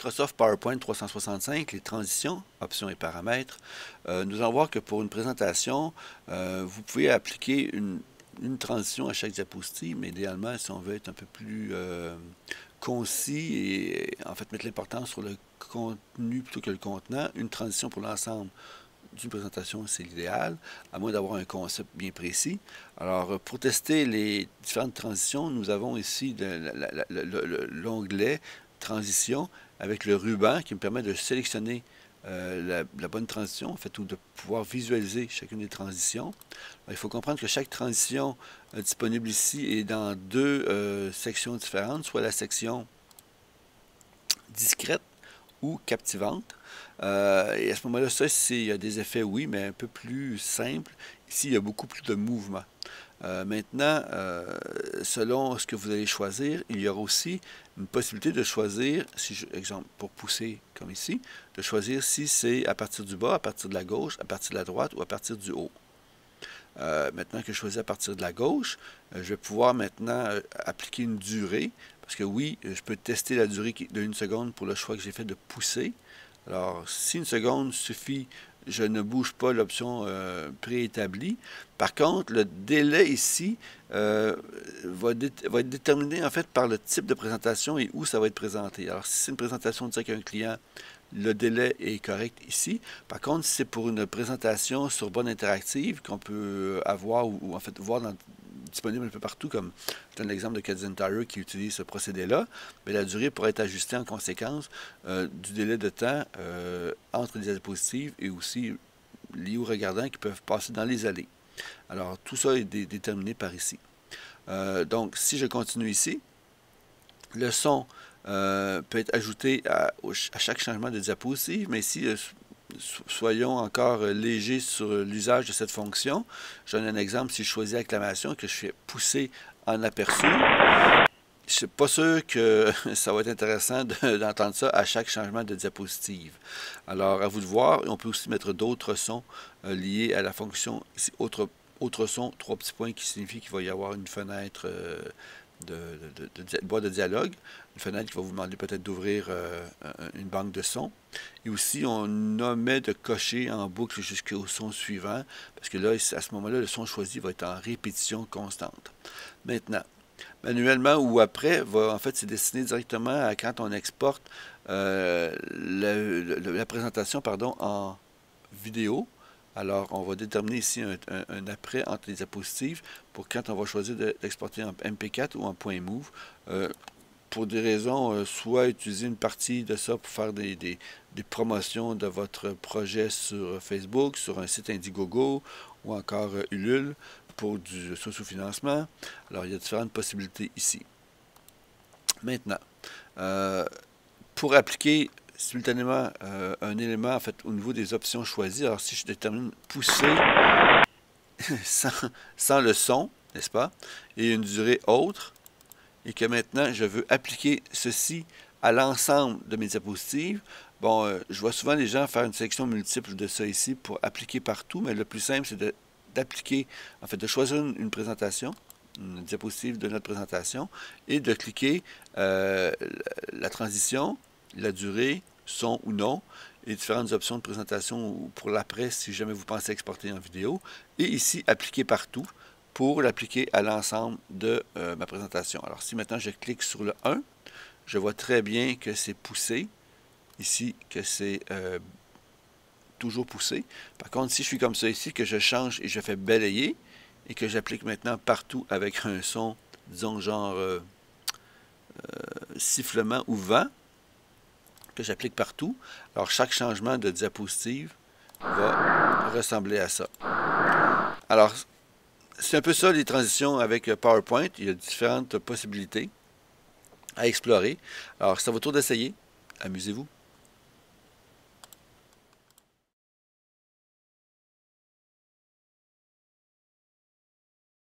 Microsoft PowerPoint 365, les transitions, options et paramètres, nous allons voir que pour une présentation, vous pouvez appliquer une transition à chaque diapositive, mais idéalement, si on veut être un peu plus concis et en fait mettre l'importance sur le contenu plutôt que le contenant, une transition pour l'ensemble d'une présentation, c'est l'idéal, à moins d'avoir un concept bien précis. Alors, pour tester les différentes transitions, nous avons ici l'onglet Transition avec le ruban qui me permet de sélectionner la bonne transition, en fait, ou de pouvoir visualiser chacune des transitions. Alors, il faut comprendre que chaque transition disponible ici est dans deux sections différentes, soit la section discrète ou captivante. Et à ce moment-là, ça, il y a des effets, oui, mais un peu plus simples. Ici, il y a beaucoup plus de mouvement. Maintenant, selon ce que vous allez choisir, il y aura aussi une possibilité de choisir, si exemple, pour pousser comme ici, de choisir si c'est à partir du bas, à partir de la gauche, à partir de la droite ou à partir du haut. Maintenant que je choisis à partir de la gauche, je vais pouvoir maintenant appliquer une durée, parce que oui, je peux tester la durée de 1 seconde pour le choix que j'ai fait de pousser. Alors, si 1 seconde suffit, je ne bouge pas l'option préétablie. Par contre, le délai ici va être déterminé en fait par le type de présentation et où ça va être présenté. Alors, si c'est une présentation directe à un client, le délai est correct ici. Par contre, si c'est pour une présentation sur borne interactive qu'on peut avoir ou en fait voir disponible un peu partout, comme je donne l'exemple de Canadian Tire qui utilise ce procédé-là, mais la durée pourrait être ajustée en conséquence du délai de temps entre les diapositives et aussi lié aux regardants qui peuvent passer dans les allées. Alors, tout ça est déterminé par ici. Donc, si je continue ici, le son peut être ajouté à chaque changement de diapositive, mais ici, soyons encore légers sur l'usage de cette fonction. Je donne un exemple, si je choisis acclamation, que je fais pousser en aperçu, je ne suis pas sûr que ça va être intéressant d'entendre ça à chaque changement de diapositive. Alors, à vous de voir. On peut aussi mettre d'autres sons liés à la fonction ici, autre son, 3 petits points qui signifie qu'il va y avoir une fenêtre de boîte de dialogue, une fenêtre qui va vous demander peut-être d'ouvrir une banque de sons. Et aussi, on omet de cocher en boucle jusqu'au son suivant, parce que là, à ce moment-là, le son choisi va être en répétition constante. Maintenant, manuellement ou après, en fait, c'est destiné directement à quand on exporte la présentation en vidéo. Alors, on va déterminer ici un après entre les diapositives pour quand on va choisir d'exporter en MP4 ou en .move. Pour des raisons, soit utiliser une partie de ça pour faire des promotions de votre projet sur Facebook, sur un site Indiegogo ou encore Ulule pour du sous-financement. Alors, il y a différentes possibilités ici. Maintenant, pour appliquer simultanément un élément en fait au niveau des options choisies. Alors si je détermine pousser sans le son, n'est-ce pas, et une durée autre, et que maintenant je veux appliquer ceci à l'ensemble de mes diapositives, bon, je vois souvent les gens faire une sélection multiple de ça ici pour appliquer partout, mais le plus simple c'est d'appliquer, en fait, de choisir une présentation, une diapositive de notre présentation, et de cliquer la transition, la durée, son ou non, et différentes options de présentation pour l'après si jamais vous pensez exporter en vidéo. Et ici, appliquer partout pour l'appliquer à l'ensemble de ma présentation. Alors si maintenant je clique sur le 1, je vois très bien que c'est poussé. Ici, que c'est toujours poussé. Par contre, si je suis comme ça ici, que je change et je fais balayer, et que j'applique maintenant partout avec un son, disons genre sifflement ou vent, que j'applique partout. Alors, chaque changement de diapositive va ressembler à ça. Alors, c'est un peu ça les transitions avec PowerPoint. Il y a différentes possibilités à explorer. Alors, c'est à votre tour d'essayer. Amusez-vous.